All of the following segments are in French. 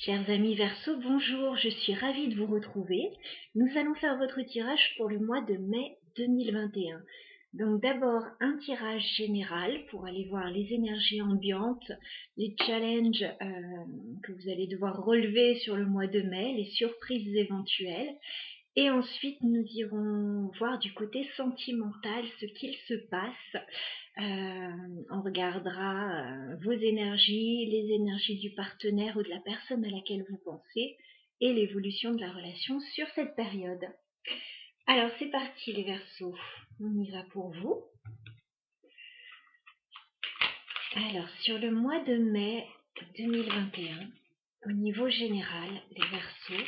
Chers amis Verseau, bonjour, je suis ravie de vous retrouver. Nous allons faire votre tirage pour le mois de mai 2021. Donc d'abord un tirage général pour aller voir les énergies ambiantes, les challenges que vous allez devoir relever sur le mois de mai, les surprises éventuelles. Et ensuite, nous irons voir du côté sentimental ce qu'il se passe. On regardera vos énergies, les énergies du partenaire ou de la personne à laquelle vous pensez et l'évolution de la relation sur cette période. Alors, c'est parti les Verseaux, on y va pour vous. Alors, sur le mois de mai 2021, au niveau général, les Verseaux,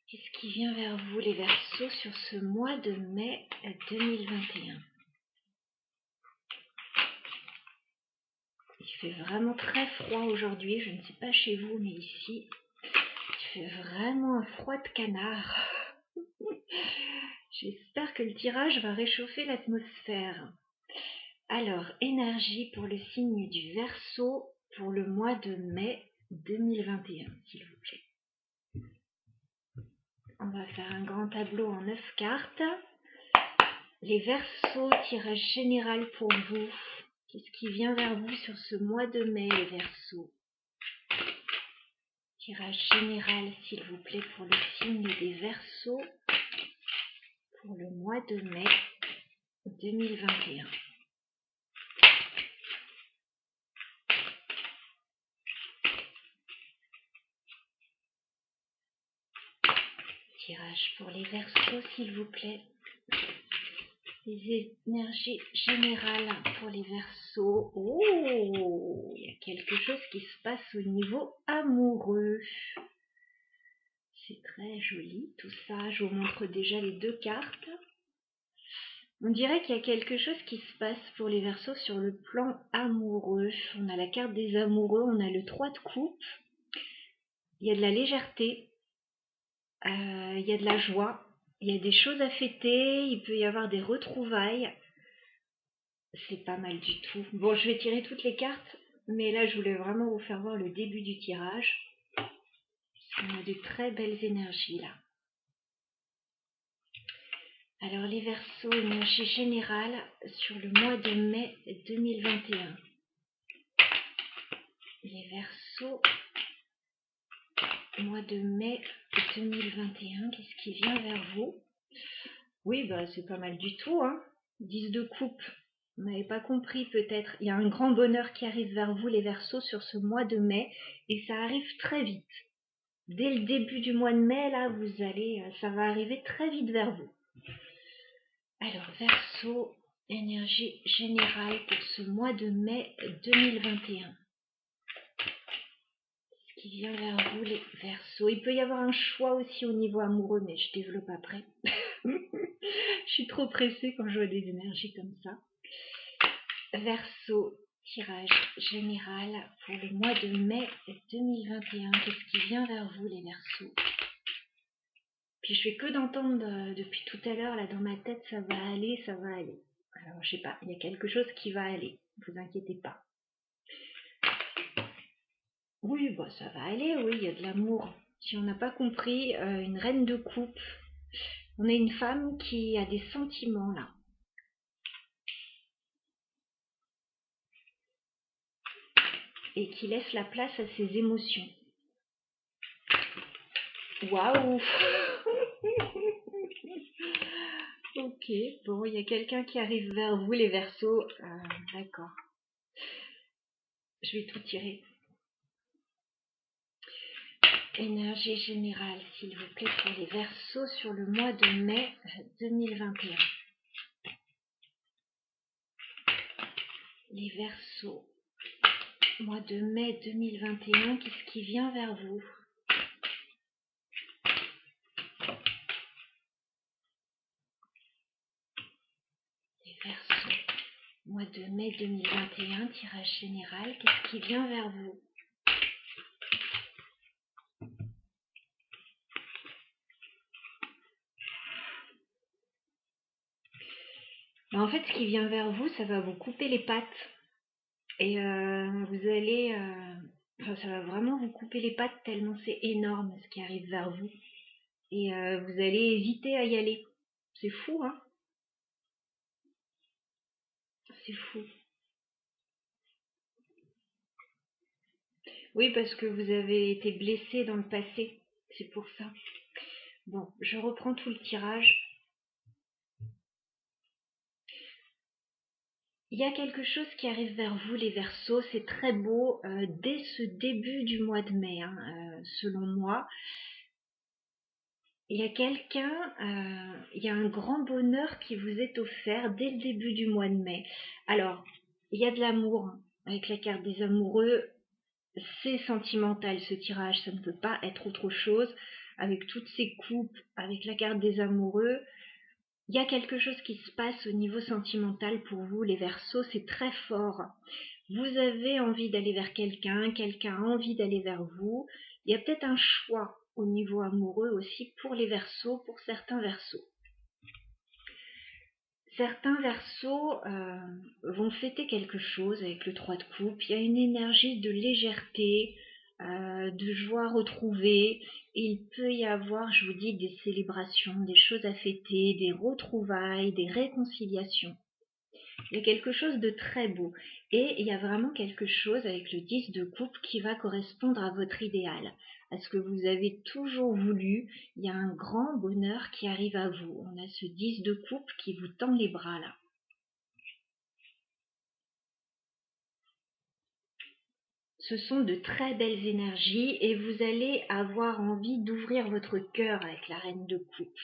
qu'est-ce qui vient vers vous les Verseaux sur ce mois de mai 2021? Il fait vraiment très froid aujourd'hui, je ne sais pas chez vous, mais ici, il fait vraiment un froid de canard. J'espère que le tirage va réchauffer l'atmosphère. Alors, énergie pour le signe du Verseau pour le mois de mai 2021, s'il vous plaît. On va faire un grand tableau en 9 cartes. Les Verseaux, tirage général pour vous. Qu'est-ce qui vient vers vous sur ce mois de mai, les Verseaux? Tirage général, s'il vous plaît, pour le signe des Verseaux pour le mois de mai 2021. Tirage pour les Verseaux, s'il vous plaît. Les énergies générales pour les Verseaux. Oh, il y a quelque chose qui se passe au niveau amoureux. C'est très joli tout ça. Je vous montre déjà les deux cartes. On dirait qu'il y a quelque chose qui se passe pour les Verseaux sur le plan amoureux. On a la carte des amoureux, on a le 3 de coupe. Il y a de la légèreté, il y a de la joie, il y a des choses à fêter, il peut y avoir des retrouvailles. C'est pas mal du tout. Bon, je vais tirer toutes les cartes, mais là, je voulais vraiment vous faire voir le début du tirage. On a de très belles énergies là. Alors, les Verseaux, énergie générale sur le mois de mai 2021. Les Verseaux, mois de mai 2021, qu'est-ce qui vient vers vous? Oui, bah c'est pas mal du tout, hein. 10 de coupe. Vous n'avez pas compris peut-être. Il y a un grand bonheur qui arrive vers vous, les Verseaux, sur ce mois de mai, et ça arrive très vite. Dès le début du mois de mai, là, ça va arriver très vite vers vous. Alors, Verseaux, énergie générale pour ce mois de mai 2021. Ce qui vient vers vous, les Verseaux. Il peut y avoir un choix aussi au niveau amoureux, mais je développe après. Je suis trop pressée quand je vois des énergies comme ça. Verseau, tirage général pour le mois de mai 2021. Qu'est-ce qui vient vers vous, les Verseaux? Puis je fais que d'entendre depuis tout à l'heure, là, dans ma tête, ça va aller, ça va aller. Alors, je sais pas, il y a quelque chose qui va aller. Ne vous inquiétez pas. Oui, bah, ça va aller, oui, il y a de l'amour. Si on n'a pas compris, une reine de coupe. On a une femme qui a des sentiments, là. Et qui laisse la place à ses émotions. Waouh. Ok, bon, il y a quelqu'un qui arrive vers vous, les Verseaux. D'accord. Je vais tout tirer. Énergie générale, s'il vous plaît, pour les Verseaux sur le mois de mai 2021. Les Verseaux, mois de mai 2021, qu'est-ce qui vient vers vous? Les Verseaux, mois de mai 2021, tirage général, qu'est-ce qui vient vers vous? En fait, ce qui vient vers vous, ça va vous couper les pattes. Et vous allez... enfin, ça va vraiment vous couper les pattes tellement c'est énorme ce qui arrive vers vous. Et vous allez hésiter à y aller. C'est fou, hein? C'est fou. Oui, parce que vous avez été blessé dans le passé. C'est pour ça. Bon, je reprends tout le tirage. Il y a quelque chose qui arrive vers vous, les Verseaux. C'est très beau dès ce début du mois de mai, hein, selon moi. Il y a quelqu'un, il y a un grand bonheur qui vous est offert dès le début du mois de mai. Alors, il y a de l'amour hein, avec la carte des amoureux. C'est sentimental ce tirage, ça ne peut pas être autre chose. Avec toutes ces coupes, avec la carte des amoureux, il y a quelque chose qui se passe au niveau sentimental pour vous, les Verseaux, c'est très fort. Vous avez envie d'aller vers quelqu'un, quelqu'un a envie d'aller vers vous. Il y a peut-être un choix au niveau amoureux aussi pour les Verseaux, pour certains Verseaux. Certains Verseaux vont fêter quelque chose avec le 3 de coupe. Il y a une énergie de légèreté, de joie retrouvée. Et il peut y avoir, je vous dis, des célébrations, des choses à fêter, des retrouvailles, des réconciliations. Il y a quelque chose de très beau. Et il y a vraiment quelque chose avec le 10 de coupe qui va correspondre à votre idéal, à ce que vous avez toujours voulu. Il y a un grand bonheur qui arrive à vous. On a ce 10 de coupe qui vous tend les bras là. Ce sont de très belles énergies et vous allez avoir envie d'ouvrir votre cœur avec la reine de coupe.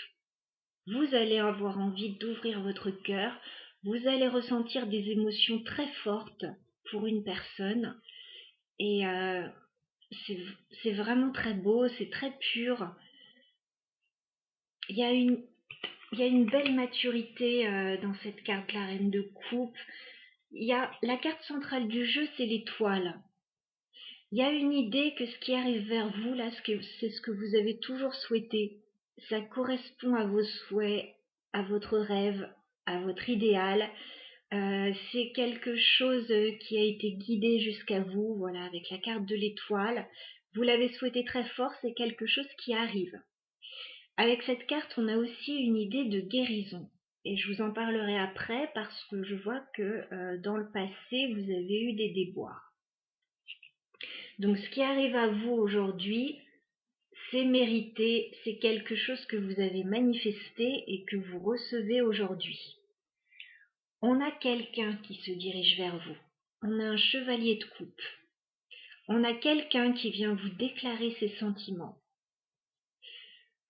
Vous allez avoir envie d'ouvrir votre cœur. Vous allez ressentir des émotions très fortes pour une personne. Et c'est vraiment très beau, c'est très pur. Il y a une belle maturité dans cette carte, la reine de coupe. Il y a la carte centrale du jeu, c'est l'étoile. Il y a une idée que ce qui arrive vers vous, là, c'est ce que vous avez toujours souhaité. Ça correspond à vos souhaits, à votre rêve, à votre idéal. C'est quelque chose qui a été guidé jusqu'à vous, voilà, avec la carte de l'étoile. Vous l'avez souhaité très fort, c'est quelque chose qui arrive. Avec cette carte, on a aussi une idée de guérison. Et je vous en parlerai après parce que je vois que dans le passé, vous avez eu des déboires. Donc ce qui arrive à vous aujourd'hui, c'est mérité, c'est quelque chose que vous avez manifesté et que vous recevez aujourd'hui. On a quelqu'un qui se dirige vers vous. On a un chevalier de coupe. On a quelqu'un qui vient vous déclarer ses sentiments.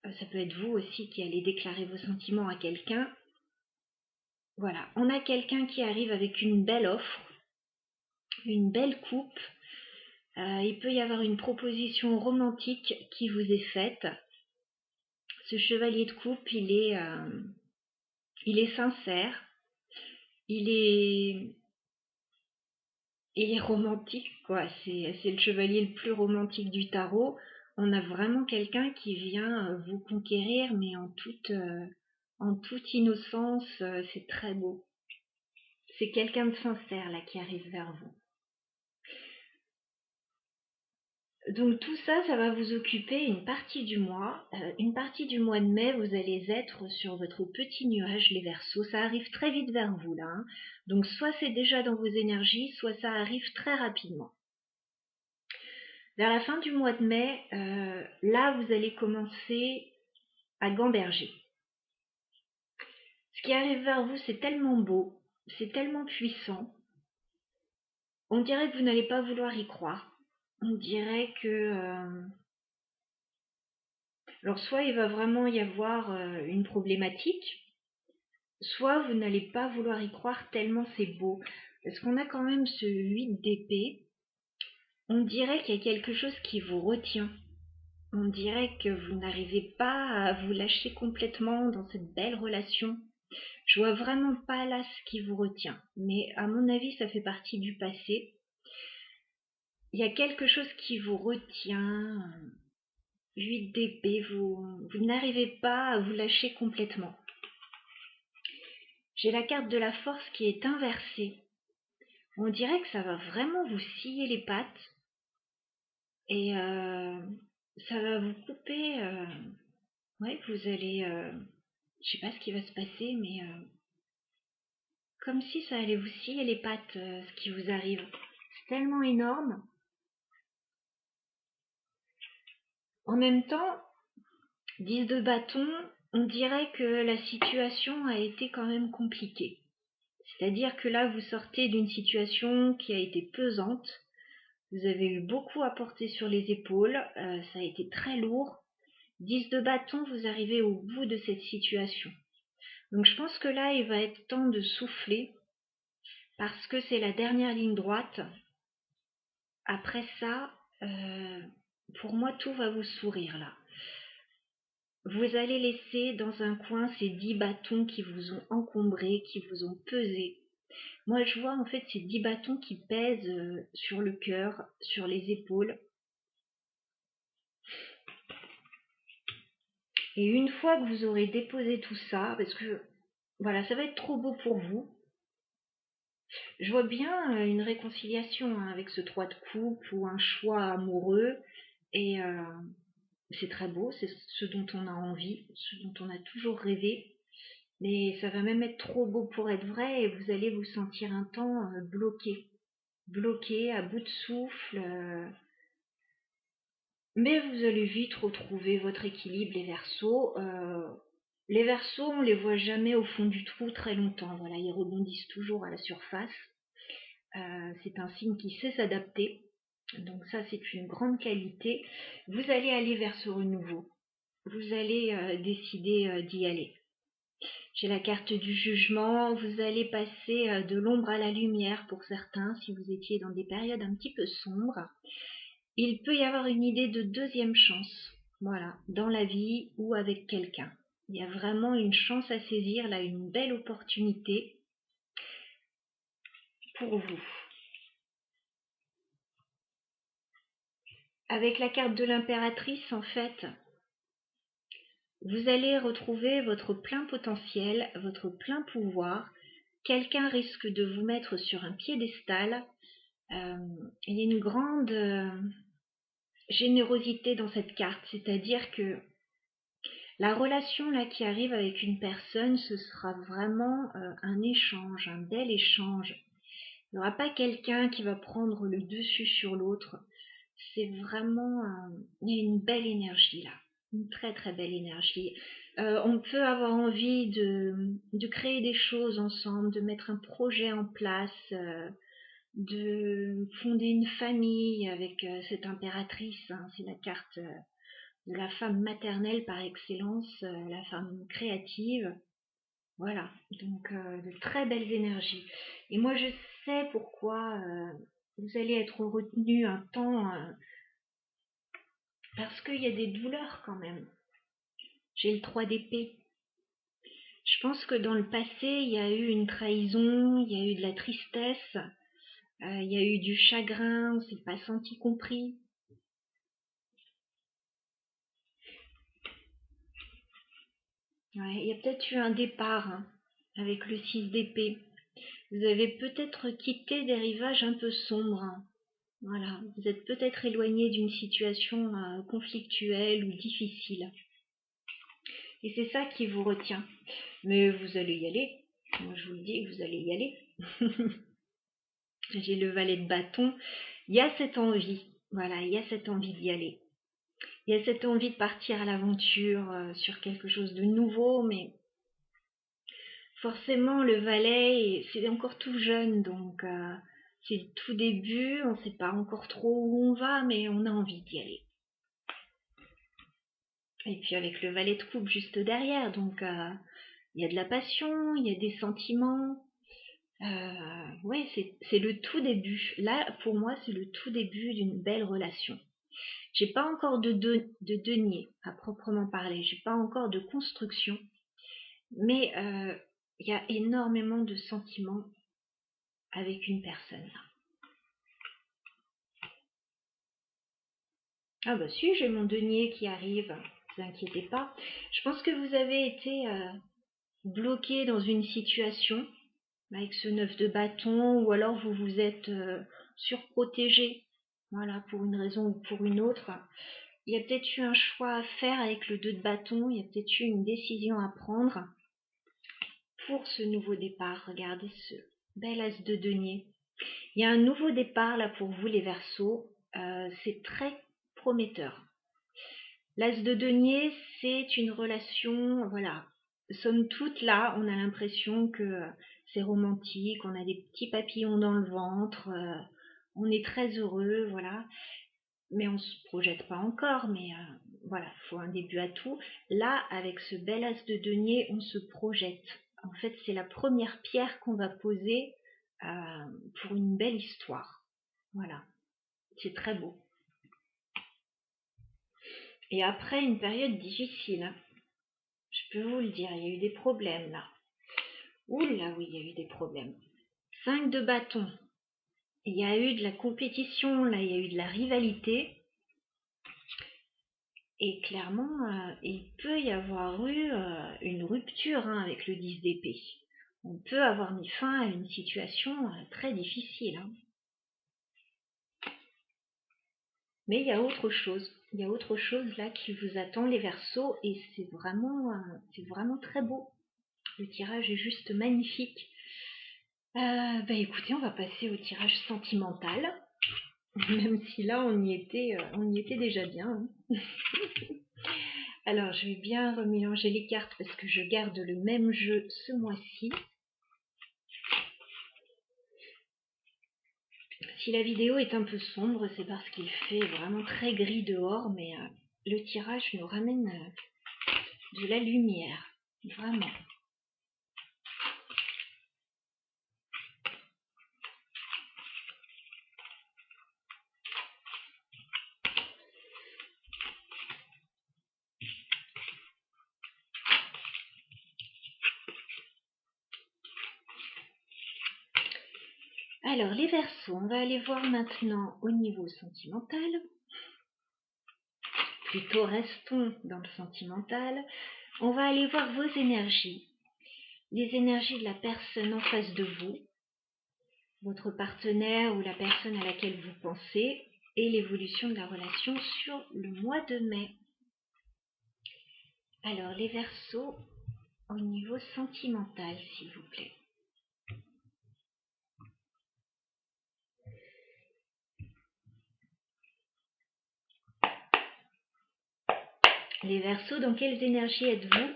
Ça peut être vous aussi qui allez déclarer vos sentiments à quelqu'un. Voilà, on a quelqu'un qui arrive avec une belle offre, une belle coupe. Il peut y avoir une proposition romantique qui vous est faite. Ce chevalier de coupe, il est sincère, il est romantique, quoi. C'est le chevalier le plus romantique du tarot. On a vraiment quelqu'un qui vient vous conquérir, mais en toute innocence, c'est très beau. C'est quelqu'un de sincère, là, qui arrive vers vous. Donc tout ça, ça va vous occuper une partie du mois. Une partie du mois de mai, vous allez être sur votre petit nuage, les Verseaux. Ça arrive très vite vers vous, là. Hein. Donc soit c'est déjà dans vos énergies, soit ça arrive très rapidement. Vers la fin du mois de mai, là, vous allez commencer à gamberger. Ce qui arrive vers vous, c'est tellement beau, c'est tellement puissant. On dirait que vous n'allez pas vouloir y croire. On dirait que... Alors soit il va vraiment y avoir une problématique, soit vous n'allez pas vouloir y croire tellement c'est beau. Parce qu'on a quand même ce 8 d'épée. On dirait qu'il y a quelque chose qui vous retient. On dirait que vous n'arrivez pas à vous lâcher complètement dans cette belle relation. Je vois vraiment pas là ce qui vous retient. Mais à mon avis, ça fait partie du passé. Il y a quelque chose qui vous retient. 8 d'épée, vous n'arrivez pas à vous lâcher complètement. J'ai la carte de la force qui est inversée. On dirait que ça va vraiment vous scier les pattes et ça va vous couper. Ouais, vous allez. Je sais pas ce qui va se passer, mais comme si ça allait vous scier les pattes, ce qui vous arrive. C'est tellement énorme. En même temps, 10 de bâton, on dirait que la situation a été quand même compliquée. C'est-à-dire que là, vous sortez d'une situation qui a été pesante. Vous avez eu beaucoup à porter sur les épaules. Ça a été très lourd. 10 de bâton, vous arrivez au bout de cette situation. Donc je pense que là, il va être temps de souffler parce que c'est la dernière ligne droite. Après ça, pour moi, tout va vous sourire là. Vous allez laisser dans un coin ces 10 bâtons qui vous ont encombré, qui vous ont pesé. Moi, je vois en fait ces 10 bâtons qui pèsent sur le cœur, sur les épaules. Et une fois que vous aurez déposé tout ça, parce que voilà, ça va être trop beau pour vous. Je vois bien une réconciliation avec ce 3 de coupe ou un choix amoureux. Et c'est très beau, c'est ce dont on a envie, ce dont on a toujours rêvé. Mais ça va même être trop beau pour être vrai et vous allez vous sentir un temps bloqué, à bout de souffle. Mais vous allez vite retrouver votre équilibre, les Verseaux. Les Verseaux, on les voit jamais au fond du trou très longtemps. Voilà, ils rebondissent toujours à la surface. C'est un signe qui sait s'adapter. Donc ça, c'est une grande qualité. Vous allez aller vers ce renouveau. Vous allez décider d'y aller. J'ai la carte du jugement. Vous allez passer de l'ombre à la lumière pour certains, si vous étiez dans des périodes un petit peu sombres. Il peut y avoir une idée de deuxième chance, voilà, dans la vie ou avec quelqu'un. Il y a vraiment une chance à saisir, là, une belle opportunité pour vous. Avec la carte de l'impératrice, en fait, vous allez retrouver votre plein potentiel, votre plein pouvoir. Quelqu'un risque de vous mettre sur un piédestal. Il y a une grande générosité dans cette carte, c'est-à-dire que la relation là qui arrive avec une personne, ce sera vraiment un échange, un bel échange. Il n'y aura pas quelqu'un qui va prendre le dessus sur l'autre. C'est vraiment, il y a une belle énergie là, une très très belle énergie. On peut avoir envie de créer des choses ensemble, de mettre un projet en place, de fonder une famille avec cette impératrice. Hein, c'est la carte de la femme maternelle par excellence, la femme créative. Voilà, donc de très belles énergies. Et moi je sais pourquoi vous allez être retenu un temps, parce qu'il y a des douleurs quand même. J'ai le 3 d'épée. Je pense que dans le passé, il y a eu une trahison, il y a eu de la tristesse, il y a eu du chagrin, on ne s'est pas senti compris. Ouais, il y a peut-être eu un départ hein, avec le 6 d'épée. Vous avez peut-être quitté des rivages un peu sombres. Hein. Voilà, vous êtes peut-être éloigné d'une situation conflictuelle ou difficile. Et c'est ça qui vous retient. Mais vous allez y aller. Moi, je vous le dis, vous allez y aller. J'ai le valet de bâton. Il y a cette envie. Voilà, il y a cette envie d'y aller. Il y a cette envie de partir à l'aventure sur quelque chose de nouveau, mais forcément, le valet, c'est encore tout jeune, donc c'est le tout début, on ne sait pas encore trop où on va, mais on a envie d'y aller. Et puis avec le valet de coupe juste derrière, donc il y a de la passion, il y a des sentiments. Ouais, c'est le tout début. Là, pour moi, c'est le tout début d'une belle relation. J'ai pas encore de denier à proprement parler, j'ai pas encore de construction, mais il y a énormément de sentiments avec une personne. Ah bah si, j'ai mon denier qui arrive, ne vous inquiétez pas. Je pense que vous avez été bloqué dans une situation avec ce 9 de bâton, ou alors vous vous êtes surprotégé, voilà, pour une raison ou pour une autre. Il y a peut-être eu un choix à faire avec le 2 de bâton, il y a peut-être eu une décision à prendre pour ce nouveau départ. Regardez ce bel as de denier. Il y a un nouveau départ là pour vous les Verseaux, c'est très prometteur. L'as de denier, c'est une relation, voilà, somme toute là, on a l'impression que c'est romantique, on a des petits papillons dans le ventre, on est très heureux, voilà, mais on ne se projette pas encore, mais voilà, il faut un début à tout. Là, avec ce bel as de denier, on se projette. En fait, c'est la première pierre qu'on va poser pour une belle histoire. Voilà, c'est très beau. Et après une période difficile, hein, je peux vous le dire, il y a eu des problèmes là. Oula, oui, il y a eu des problèmes. 5 de bâton. Il y a eu de la compétition, là, il y a eu de la rivalité. Et clairement, il peut y avoir eu une rupture hein, avec le 10 d'épée. On peut avoir mis fin à une situation très difficile. Hein. Mais il y a autre chose. Il y a autre chose là qui vous attend les Verseaux et c'est vraiment très beau. Le tirage est juste magnifique. Écoutez, on va passer au tirage sentimental. Même si là, on y était déjà bien. Hein. Alors, je vais bien remélanger les cartes parce que je garde le même jeu ce mois-ci. Si la vidéo est un peu sombre, c'est parce qu'il fait vraiment très gris dehors, mais le tirage nous ramène de la lumière, vraiment. Alors, les Verseaux, on va aller voir maintenant au niveau sentimental. Plutôt, restons dans le sentimental. On va aller voir vos énergies. Les énergies de la personne en face de vous, votre partenaire ou la personne à laquelle vous pensez, et l'évolution de la relation sur le mois de mai. Alors, les Verseaux, au niveau sentimental, s'il vous plaît. Les Verseaux, dans quelles énergies êtes-vous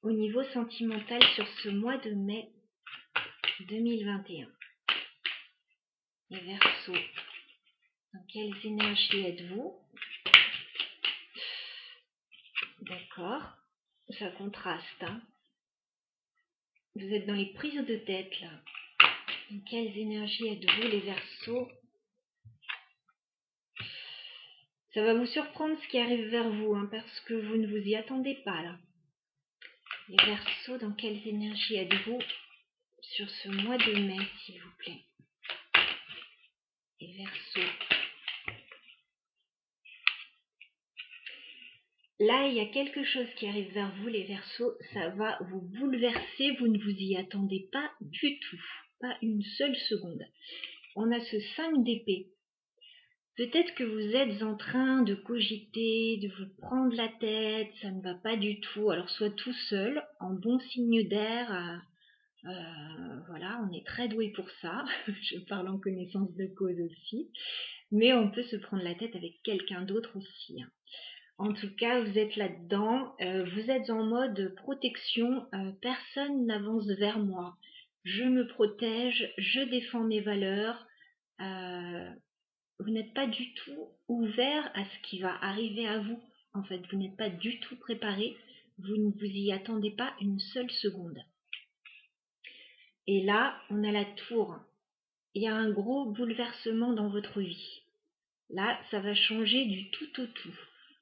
au niveau sentimental sur ce mois de mai 2021? Les Verseaux, dans quelles énergies êtes-vous? D'accord, ça contraste. Hein. Vous êtes dans les prises de tête là. Dans quelles énergies êtes-vous les Verseaux? Ça va vous surprendre ce qui arrive vers vous, hein, parce que vous ne vous y attendez pas là. Les Verseaux, dans quelles énergies êtes-vous sur ce mois de mai, s'il vous plaît? Les Verseaux. Là, il y a quelque chose qui arrive vers vous, les Verseaux, ça va vous bouleverser, vous ne vous y attendez pas du tout, pas une seule seconde. On a ce 5 d'épée. Peut-être que vous êtes en train de cogiter, de vous prendre la tête, ça ne va pas du tout. Alors soit tout seul, en bon signe d'air, voilà, on est très doué pour ça, je parle en connaissance de cause aussi, mais on peut se prendre la tête avec quelqu'un d'autre aussi. Hein. En tout cas, vous êtes là-dedans, vous êtes en mode protection, personne n'avance vers moi. Je me protège, je défends mes valeurs. Vous n'êtes pas du tout ouvert à ce qui va arriver à vous. En fait, vous n'êtes pas du tout préparé. Vous ne vous y attendez pas une seule seconde. Et là, on a la tour. Il y a un gros bouleversement dans votre vie. Là, ça va changer du tout au tout.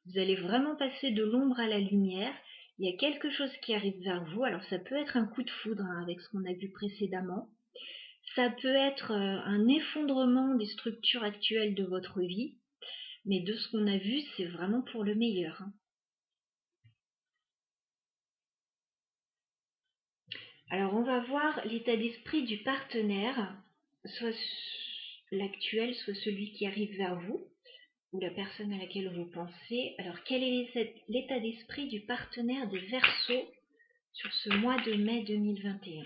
Vous allez vraiment passer de l'ombre à la lumière. Il y a quelque chose qui arrive vers vous. Alors, ça peut être un coup de foudre hein, avec ce qu'on a vu précédemment. Ça peut être un effondrement des structures actuelles de votre vie. Mais de ce qu'on a vu, c'est vraiment pour le meilleur. Hein. Alors, on va voir l'état d'esprit du partenaire, soit l'actuel, soit celui qui arrive vers vous, ou la personne à laquelle vous pensez. Alors, quel est l'état d'esprit du partenaire des Verseaux sur ce mois de mai 2021?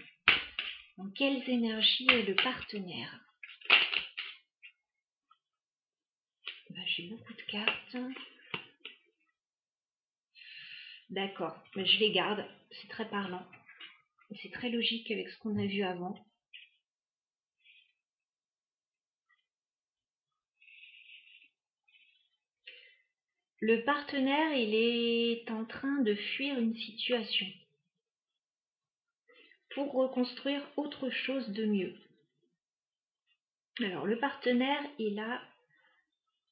Dans quelles énergies est le partenaire? J'ai beaucoup de cartes. D'accord, je les garde, c'est très parlant. C'est très logique avec ce qu'on a vu avant. Le partenaire, il est en train de fuir une situation pour reconstruire autre chose de mieux. Alors, le partenaire, il a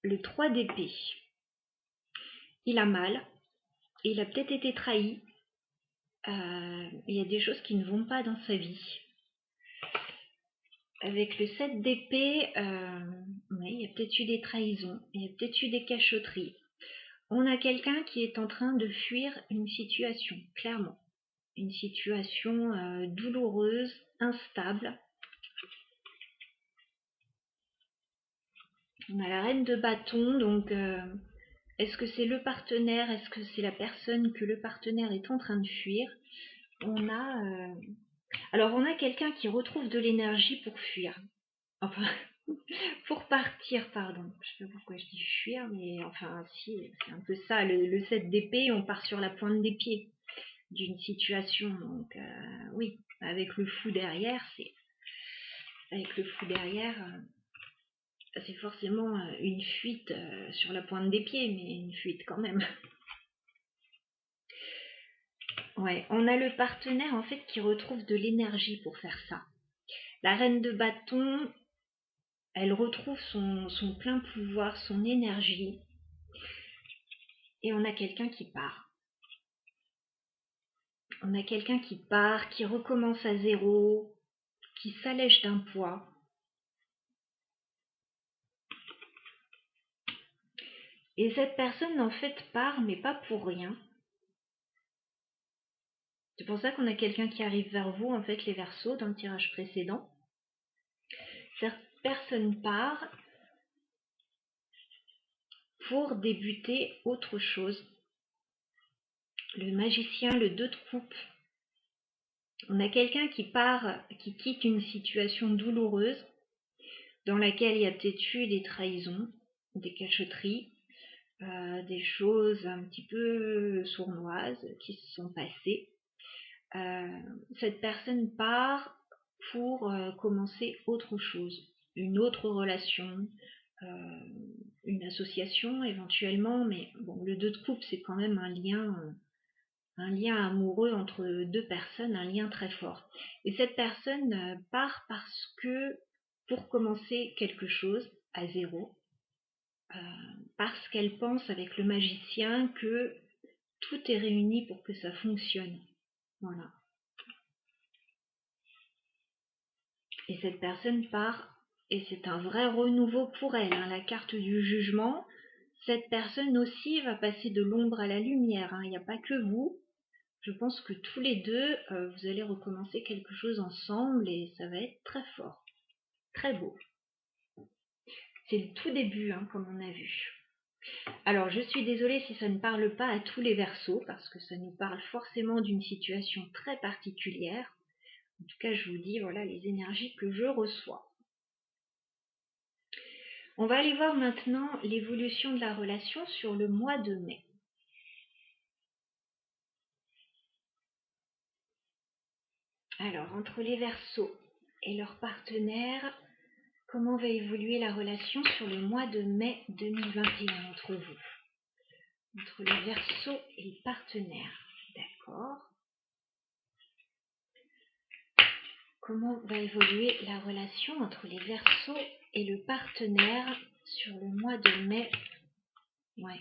le 3 d'épée. Il a mal, il a peut-être été trahi. Il y a des choses qui ne vont pas dans sa vie. Avec le 7 d'épée, il y a peut-être eu des trahisons, il y a peut-être eu des cachotteries. On a quelqu'un qui est en train de fuir une situation, clairement. Une situation douloureuse, instable. On a la reine de bâton, donc est-ce que c'est le partenaire? Est-ce que c'est la personne que le partenaire est en train de fuir? Alors on a quelqu'un qui retrouve de l'énergie pour fuir. Enfin, pour partir, pardon. Je sais pas pourquoi je dis fuir, mais enfin, si, c'est un peu ça. Le 7 d'épée, on part sur la pointe des pieds d'une situation. Donc, oui, avec le fou derrière, c'est forcément une fuite sur la pointe des pieds, mais une fuite quand même. Ouais, on a le partenaire en fait qui retrouve de l'énergie pour faire ça. La reine de bâton, elle retrouve son plein pouvoir, son énergie. Et on a quelqu'un qui part. On a quelqu'un qui part, qui recommence à zéro, qui s'allège d'un poids. Et cette personne en fait part, mais pas pour rien. C'est pour ça qu'on a quelqu'un qui arrive vers vous, en fait, les Verseaux, dans le tirage précédent. Cette personne part pour débuter autre chose. Le magicien, le 2 de coupe. On a quelqu'un qui part, qui quitte une situation douloureuse, dans laquelle il y a peut-être eu des trahisons, des cachotteries, des choses un petit peu sournoises qui se sont passées. Cette personne part pour commencer autre chose, une autre relation, une association éventuellement, mais bon, le 2 de coupe, c'est quand même un lien amoureux entre deux personnes, un lien très fort. Et cette personne part parce que pour commencer quelque chose à zéro, parce qu'elle pense avec le magicien que tout est réuni pour que ça fonctionne. Voilà. Et cette personne part, et c'est un vrai renouveau pour elle, hein, la carte du jugement. Cette personne aussi va passer de l'ombre à la lumière, hein. Il n'y a pas que vous. Je pense que tous les deux, vous allez recommencer quelque chose ensemble et ça va être très fort, très beau. C'est le tout début, hein, comme on a vu. Alors, je suis désolée si ça ne parle pas à tous les Verseaux, parce que ça nous parle forcément d'une situation très particulière. En tout cas, je vous dis, voilà les énergies que je reçois. On va aller voir maintenant l'évolution de la relation sur le mois de mai. Alors, entre les Verseaux et leurs partenaires, comment va évoluer la relation sur le mois de mai 2021 entre vous? Entre les Verseaux et les partenaires. D'accord. Comment va évoluer la relation entre les Verseaux et le partenaire sur le mois de mai? Ouais.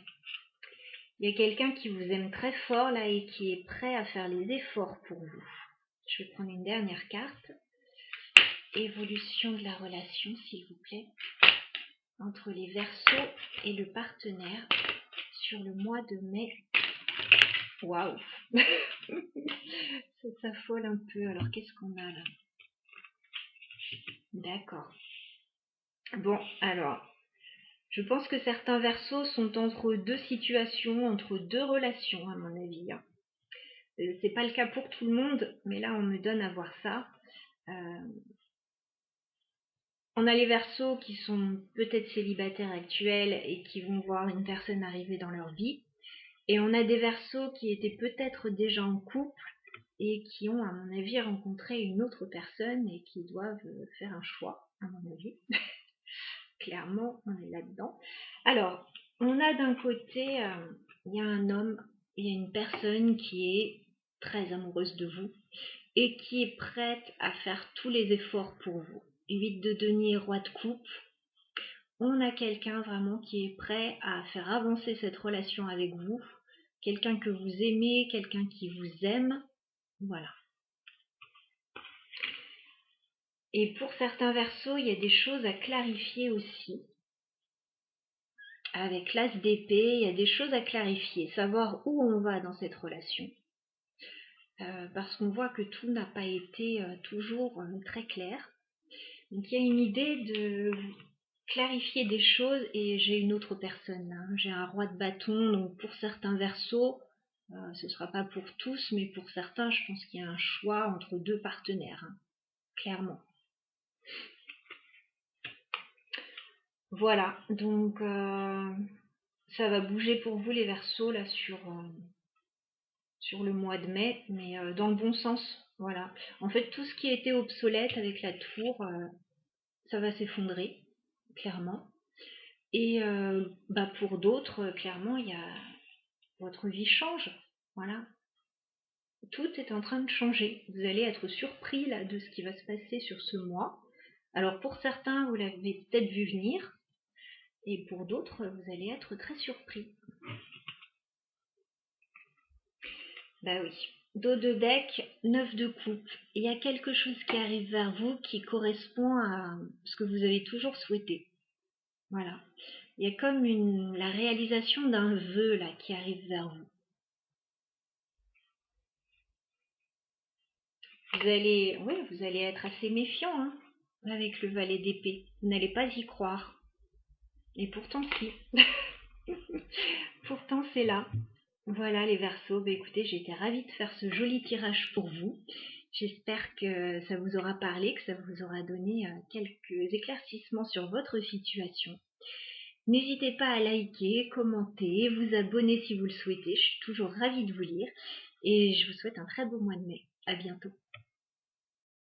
Il y a quelqu'un qui vous aime très fort là et qui est prêt à faire les efforts pour vous. Je vais prendre une dernière carte. Évolution de la relation, s'il vous plaît, entre les Verseaux et le partenaire sur le mois de mai. Waouh! Ça s'affole un peu. Alors, qu'est-ce qu'on a là? D'accord. Bon, alors, je pense que certains Verseaux sont entre deux situations, entre deux relations, à mon avis. C'est pas le cas pour tout le monde, mais là, on me donne à voir ça. On a les Verseaux qui sont peut-être célibataires actuels et qui vont voir une personne arriver dans leur vie. Et on a des Verseaux qui étaient peut-être déjà en couple et qui ont, à mon avis, rencontré une autre personne et qui doivent faire un choix, à mon avis. Clairement, on est là-dedans. Alors, on a d'un côté, il y a un homme, il y a une personne qui est très amoureuse de vous et qui est prête à faire tous les efforts pour vous. 8 de denier, roi de coupe. On a quelqu'un vraiment qui est prêt à faire avancer cette relation avec vous. Quelqu'un que vous aimez, quelqu'un qui vous aime. Voilà. Et pour certains Verseaux, il y a des choses à clarifier aussi. Avec l'as d'épée, il y a des choses à clarifier, savoir où on va dans cette relation. Parce qu'on voit que tout n'a pas été toujours très clair. Donc il y a une idée de clarifier des choses et j'ai une autre personne là. J'ai un roi de bâton, donc pour certains Verseaux, ce ne sera pas pour tous, mais pour certains, je pense qu'il y a un choix entre deux partenaires, clairement. Voilà, donc ça va bouger pour vous les Verseaux là sur le mois de mai, mais dans le bon sens. Voilà. En fait, tout ce qui était obsolète avec la tour, ça va s'effondrer, clairement. Et pour d'autres, clairement, votre vie change. Voilà. Tout est en train de changer. Vous allez être surpris là de ce qui va se passer sur ce mois. Alors pour certains, vous l'avez peut-être vu venir, et pour d'autres, vous allez être très surpris. Bah oui. Dos de deck, 9 de coupe. Il y a quelque chose qui arrive vers vous qui correspond à ce que vous avez toujours souhaité. Voilà. Il y a comme la réalisation d'un vœu là qui arrive vers vous. Vous allez être assez méfiant avec le valet d'épée. Vous n'allez pas y croire. Et pourtant si. Pourtant c'est là. Voilà les Verseaux, écoutez, j'ai été ravie de faire ce joli tirage pour vous. J'espère que ça vous aura parlé, que ça vous aura donné quelques éclaircissements sur votre situation. N'hésitez pas à liker, commenter, vous abonner si vous le souhaitez. Je suis toujours ravie de vous lire et je vous souhaite un très beau mois de mai. À bientôt.